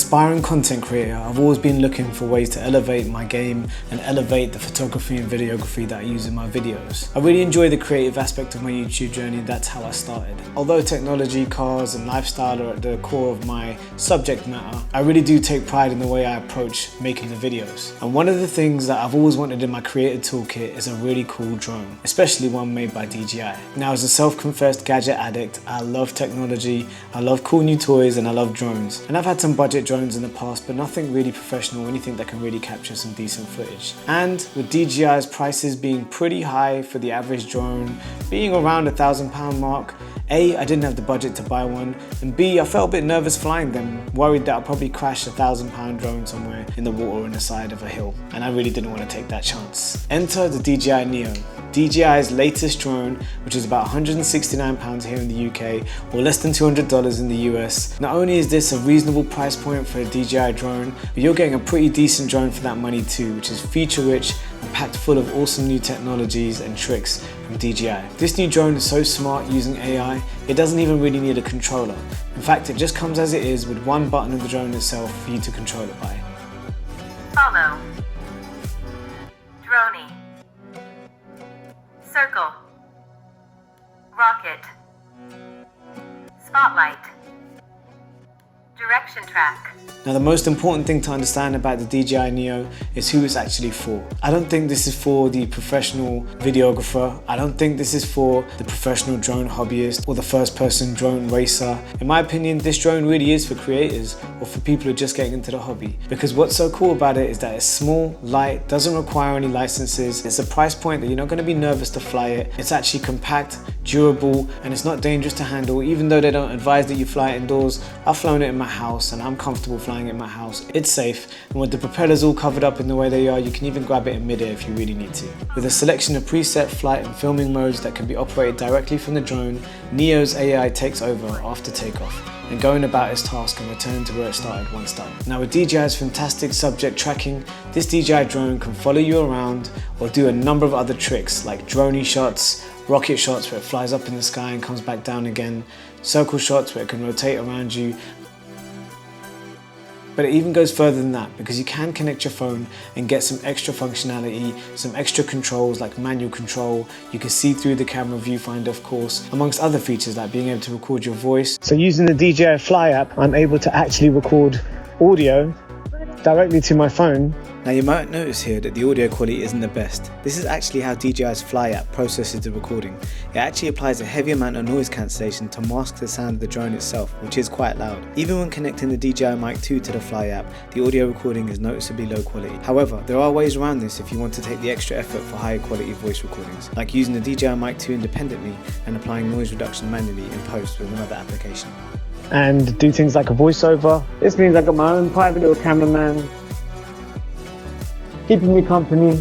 aspiring content creator, I've always been looking for ways to elevate my game and elevate the photography and videography that I use in my videos. I really enjoy the creative aspect of my YouTube journey, that's how I started. Although technology, cars and lifestyle are at the core of my subject matter, I really do take pride in the way I approach making the videos. And one of the things that I've always wanted in my creator toolkit is a really cool drone, especially one made by DJI. Now, as a self-confessed gadget addict, I love technology, I love cool new toys and I love drones. And I've had some budget drones in the past, but nothing really professional, anything that can really capture some decent footage. And with DJI's prices being pretty high for the average drone, being around £1,000 mark, A, I didn't have the budget to buy one, and B, I felt a bit nervous flying them, worried that I'd probably crash a £1,000 drone somewhere in the water on the side of a hill, and I really didn't want to take that chance. Enter the DJI NEO, DJI's latest drone, which is about £169 here in the UK, or less than $200 in the US. Not only is this a reasonable price point for a DJI drone, but you're getting a pretty decent drone for that money too, which is feature rich and packed full of awesome new technologies and tricks from DJI. This new drone is so smart using AI, it doesn't even really need a controller. In fact, it just comes as it is with one button of the drone itself for you to control it by. Follow. Droney. Circle. Rocket. Spotlight. Direction track. Now, the most important thing to understand about the DJI NEO is who it's actually for. I don't think this is for the professional videographer. I don't think this is for the professional drone hobbyist or the first-person drone racer. In my opinion, this drone really is for creators or for people who are just getting into the hobby. Because what's so cool about it is that it's small, light, doesn't require any licenses. It's a price point that you're not going to be nervous to fly it. It's actually compact, durable, and it's not dangerous to handle. Even though they don't advise that you fly it indoors, I've flown it in my house and I'm comfortable flying it in my house. It's safe, and with the propellers all covered up in the way they are, you can even grab it in midair if you really need to. With a selection of preset flight and filming modes that can be operated directly from the drone, NEO's AI takes over after takeoff and going about its task and return to where it started once done. Now, with DJI's fantastic subject tracking, this DJI drone can follow you around or do a number of other tricks like droney shots, rocket shots where it flies up in the sky and comes back down again, circle shots where it can rotate around you. But it even goes further than that, because you can connect your phone and get some extra functionality, some extra controls like manual control. You can see through the camera viewfinder, of course, amongst other features like being able to record your voice. So using the DJI Fly app, I'm able to actually record audio directly to my phone. Now, you might notice here that the audio quality isn't the best. This is actually how DJI's Fly app processes the recording. It actually applies a heavy amount of noise cancellation to mask the sound of the drone itself, which is quite loud. Even when connecting the DJI Mic 2 to the Fly app, the audio recording is noticeably low quality. However, there are ways around this if you want to take the extra effort for higher quality voice recordings, like using the DJI Mic 2 independently and applying noise reduction manually in post with another application. And do things like a voiceover. This means I've got my own private little cameraman keeping me company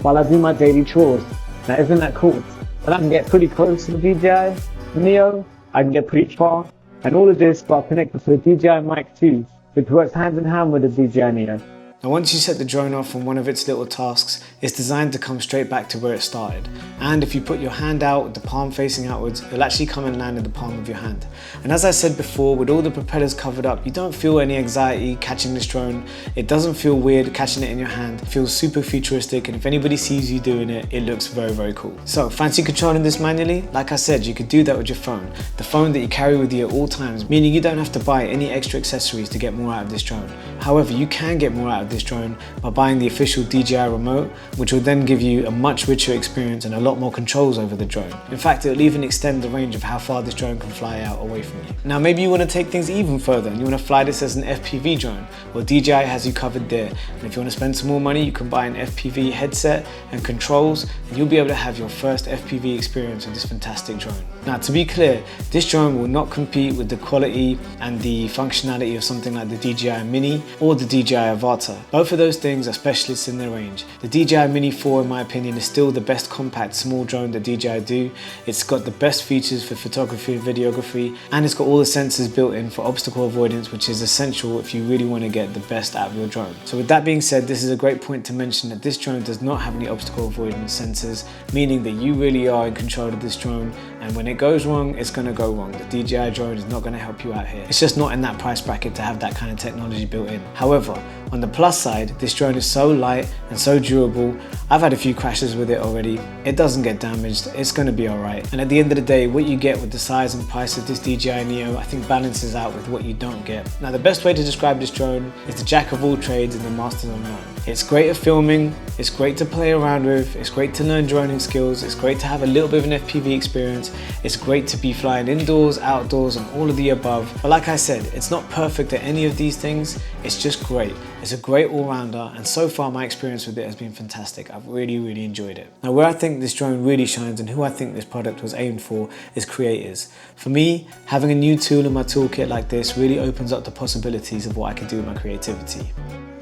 while I do my daily chores. Now, isn't that cool? But I can get pretty close to the DJI NEO, I can get pretty far, and all of this while connected to the DJI Mic 2, which works hand in hand with the DJI NEO. Now, once you set the drone off on one of its little tasks, it's designed to come straight back to where it started. And if you put your hand out with the palm facing outwards, it'll actually come and land in the palm of your hand. And as I said before, with all the propellers covered up, you don't feel any anxiety catching this drone. It doesn't feel weird catching it in your hand. It feels super futuristic, and if anybody sees you doing it, it looks very, very cool. So, fancy controlling this manually? Like I said, you could do that with your phone. The phone that you carry with you at all times, meaning you don't have to buy any extra accessories to get more out of this drone. However, you can get more out of this drone by buying the official DJI remote, which will then give you a much richer experience and a lot more controls over the drone. In fact, it'll even extend the range of how far this drone can fly out away from you. Now, maybe you want to take things even further and you want to fly this as an FPV drone. Well, DJI has you covered there. And if you want to spend some more money, you can buy an FPV headset and controls, and you'll be able to have your first FPV experience with this fantastic drone. Now, to be clear, this drone will not compete with the quality and the functionality of something like the DJI Mini or the DJI Avata. Both of those things are specialists in their range. The DJI Mini 4, in my opinion, is still the best compact small drone that DJI do. It's got the best features for photography and videography, and it's got all the sensors built in for obstacle avoidance, which is essential if you really want to get the best out of your drone. So with that being said, this is a great point to mention that this drone does not have any obstacle avoidance sensors, meaning that you really are in control of this drone And when it goes wrong, it's gonna go wrong. The DJI Drone is not gonna help you out here. It's just not in that price bracket to have that kind of technology built in. However, on the plus side, this drone is so light and so durable. I've had a few crashes with it already. It doesn't get damaged, it's gonna be all right. And at the end of the day, what you get with the size and price of this DJI NEO, I think balances out with what you don't get. Now, the best way to describe this drone is the jack of all trades and the master of none. It's great at filming, it's great to play around with, it's great to learn droning skills, it's great to have a little bit of an FPV experience, it's great to be flying indoors, outdoors, and all of the above. But like I said, it's not perfect at any of these things, it's just great. It's a great all-rounder, and so far my experience with it has been fantastic. I've really enjoyed it. Now, where I think this drone really shines and who I think this product was aimed for is creators. For me, having a new tool in my toolkit like this really opens up the possibilities of what I can do with my creativity.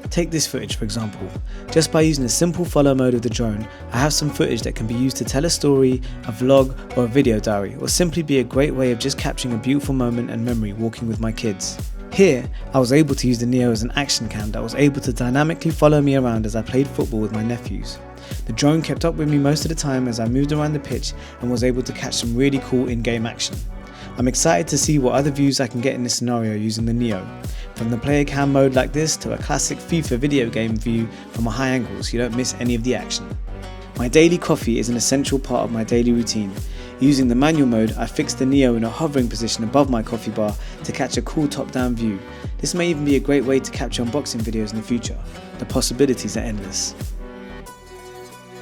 Take this footage for example. Just by using a simple follow mode of the drone, I have some footage that can be used to tell a story, a vlog, or a video diary, or simply be a great way of just capturing a beautiful moment and memory walking with my kids. Here, I was able to use the NEO as an action cam that was able to dynamically follow me around as I played football with my nephews. The drone kept up with me most of the time as I moved around the pitch and was able to catch some really cool in-game action. I'm excited to see what other views I can get in this scenario using the NEO. From the player cam mode like this to a classic FIFA video game view from a high angle so you don't miss any of the action. My daily coffee is an essential part of my daily routine. Using the manual mode, I fixed the NEO in a hovering position above my coffee bar to catch a cool top-down view. This may even be a great way to capture unboxing videos in the future. The possibilities are endless.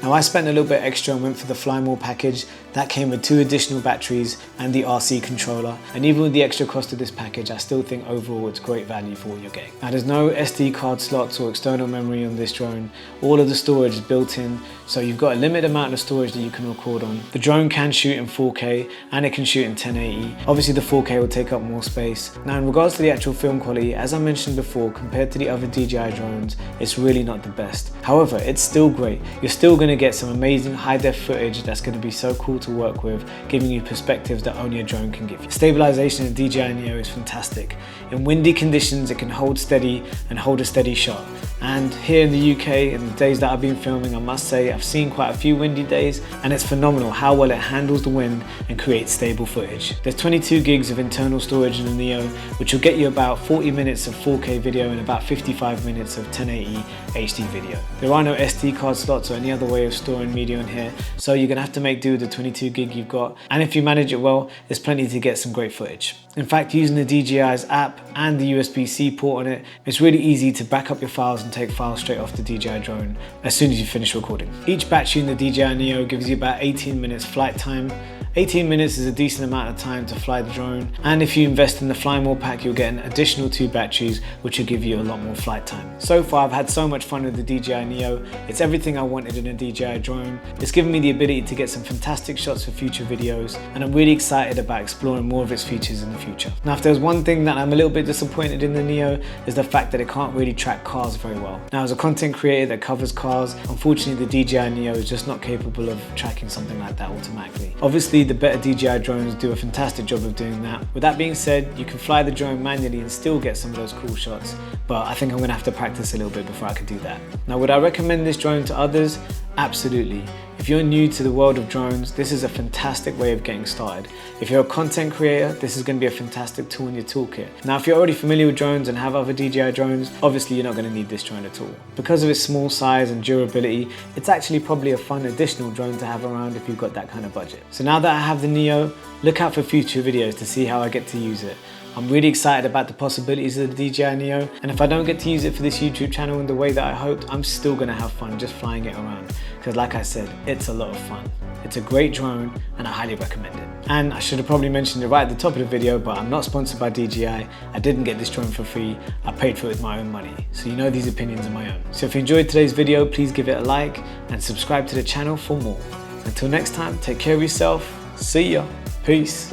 Now, I spent a little bit extra and went for the Fly More package. That came with 2 additional batteries and the RC controller. And even with the extra cost of this package, I still think overall it's great value for what you're getting. Now, there's no SD card slots or external memory on this drone. All of the storage is built in, so you've got a limited amount of storage that you can record on. The drone can shoot in 4K and it can shoot in 1080. Obviously the 4K will take up more space. Now, in regards to the actual film quality, as I mentioned before, compared to the other DJI drones, it's really not the best. However, it's still great. You're still going to get some amazing high-def footage that's going to be so cool to work with, giving you perspectives that only a drone can give you. Stabilization in DJI NEO is fantastic. In windy conditions, it can hold steady and hold a steady shot. And here in the UK, in the days that I've been filming, I must say I've seen quite a few windy days, and it's phenomenal how well it handles the wind and creates stable footage. There's 22 gigs of internal storage in the NEO, which will get you about 40 minutes of 4K video and about 55 minutes of 1080 HD video. There are no SD card slots or any other way of storing media in here, so you're gonna have to make do with the 22 gig you've got, and if you manage it well, there's plenty to get some great footage. In fact, using the DJI's app and the USB-C port on it, it's really easy to back up your files and take files straight off the DJI Drone as soon as you finish recording. Each battery in the DJI NEO gives you about 18 minutes flight time. 18 minutes is a decent amount of time to fly the drone, and if you invest in the Fly More pack, you'll get an additional 2 batteries, which will give you a lot more flight time. So far, I've had so much fun with the DJI NEO. It's everything I wanted in a DJI drone. It's given me the ability to get some fantastic shots for future videos, and I'm really excited about exploring more of its features in the future. Now, if there's one thing that I'm a little bit disappointed in the NEO, is the fact that it can't really track cars very well. Now, as a content creator that covers cars, unfortunately the DJI NEO is just not capable of tracking something like that automatically. Obviously, the better DJI drones do a fantastic job of doing that. With that being said, you can fly the drone manually and still get some of those cool shots, but I think I'm gonna have to practice a little bit before I can do that. Now, would I recommend this drone to others? Absolutely. If you're new to the world of drones, this is a fantastic way of getting started. If you're a content creator, this is going to be a fantastic tool in your toolkit. Now, if you're already familiar with drones and have other DJI drones, obviously you're not going to need this drone at all. Because of its small size and durability, it's actually probably a fun additional drone to have around if you've got that kind of budget. So now that I have the NEO, look out for future videos to see how I get to use it. I'm really excited about the possibilities of the DJI NEO, and if I don't get to use it for this YouTube channel in the way that I hoped, I'm still going to have fun just flying it around, because like I said, it's a lot of fun. It's a great drone and I highly recommend it. And I should have probably mentioned it right at the top of the video, but I'm not sponsored by DJI. I didn't get this drone for free. I paid for it with my own money. So you know these opinions are my own. So if you enjoyed today's video, please give it a like and subscribe to the channel for more. Until next time, take care of yourself. See ya. Peace.